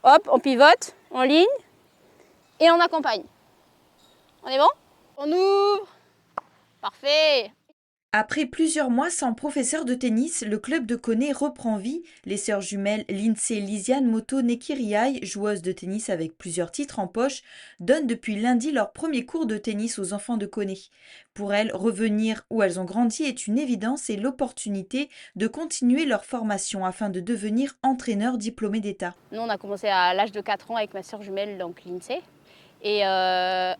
hop, on pivote, en ligne et on accompagne. On est bon? On ouvre. Parfait. Après plusieurs mois sans professeur de tennis, le club de Koné reprend vie. Les sœurs jumelles Lindsay et Lisiane Moto Nekiriai, joueuses de tennis avec plusieurs titres en poche, donnent depuis lundi leur premier cours de tennis aux enfants de Koné. Pour elles, revenir où elles ont grandi est une évidence et l'opportunité de continuer leur formation afin de devenir entraîneurs diplômés d'État. Nous, on a commencé à l'âge de 4 ans avec ma sœur jumelle, donc Lindsay. Et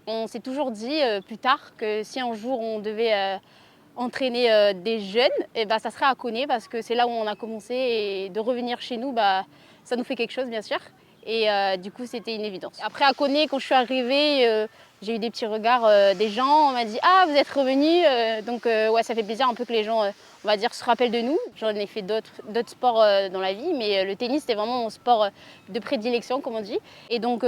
on s'est toujours dit plus tard que si un jour on devait entraîner des jeunes, et bah, ça serait à Koné parce que c'est là où on a commencé et de revenir chez nous, bah, ça nous fait quelque chose bien sûr. Et du coup, c'était une évidence. Après à Koné, quand je suis arrivée, j'ai eu des petits regards des gens. On m'a dit ah vous êtes revenus, donc ouais ça fait plaisir un peu que les gens, on va dire, se rappellent de nous. J'en ai fait d'autres sports dans la vie, mais le tennis c'était vraiment mon sport de prédilection comme on dit. Et donc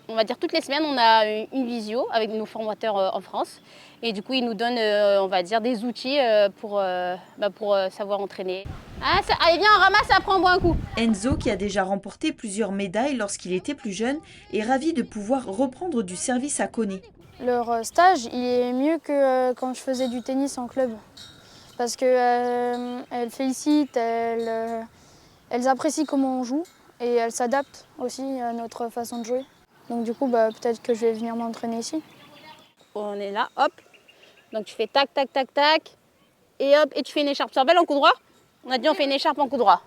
on va dire toutes les semaines on a une visio avec nos formateurs en France. Et du coup, ils nous donnent, on va dire, des outils pour savoir entraîner. Ah, allez, viens, on ramasse, après on boit un coup. Enzo, qui a déjà remporté plusieurs médailles lorsqu'il était plus jeune, est ravi de pouvoir reprendre du service à Koné. Leur stage, il est mieux que quand je faisais du tennis en club. Parce qu'elles félicitent, elles apprécient comment on joue et elles s'adaptent aussi à notre façon de jouer. Donc du coup, peut-être que je vais venir m'entraîner ici. On est là, hop. Donc tu fais tac, tac, tac, tac. Et hop, et tu fais une écharpe. Tu te rappelles en coup droit? On a dit on fait une écharpe en coup droit.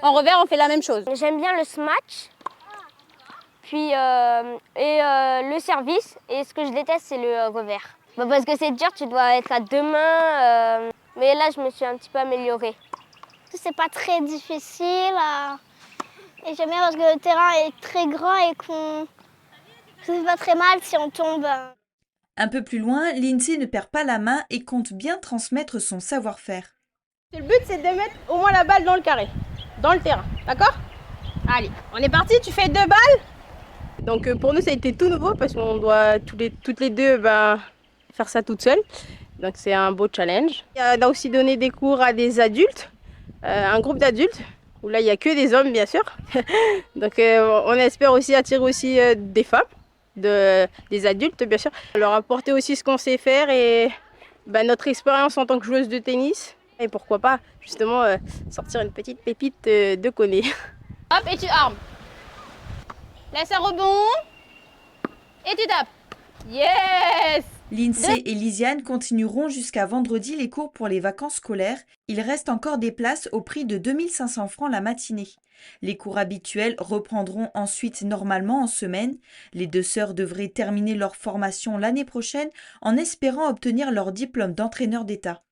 En revers, on fait la même chose. J'aime bien le smash, puis le service. Et ce que je déteste, c'est le revers. Parce que c'est dur, tu dois être à deux mains. Mais là, je me suis un petit peu améliorée. C'est pas très difficile. Et j'aime bien parce que le terrain est très grand et qu'on ne se fait pas très mal si on tombe. Un peu plus loin, Lindsay ne perd pas la main et compte bien transmettre son savoir-faire. Le but, c'est de mettre au moins la balle dans le carré, dans le terrain, d'accord? Allez, on est parti, tu fais 2 balles. Donc pour nous, ça a été tout nouveau parce qu'on doit toutes les deux faire ça toutes seules. Donc c'est un beau challenge. On a aussi donné des cours à des adultes, un groupe d'adultes, où là, il n'y a que des hommes, bien sûr. Donc on espère aussi attirer aussi des femmes. Des adultes bien sûr, leur apporter aussi ce qu'on sait faire et notre expérience en tant que joueuse de tennis et pourquoi pas justement sortir une petite pépite de Koné. Hop et tu armes, laisse un rebond et tu tapes. Yes! Lindsay et Lisiane continueront jusqu'à vendredi les cours pour les vacances scolaires. Il reste encore des places au prix de 2500 francs la matinée. Les cours habituels reprendront ensuite normalement en semaine. Les deux sœurs devraient terminer leur formation l'année prochaine en espérant obtenir leur diplôme d'entraîneur d'État.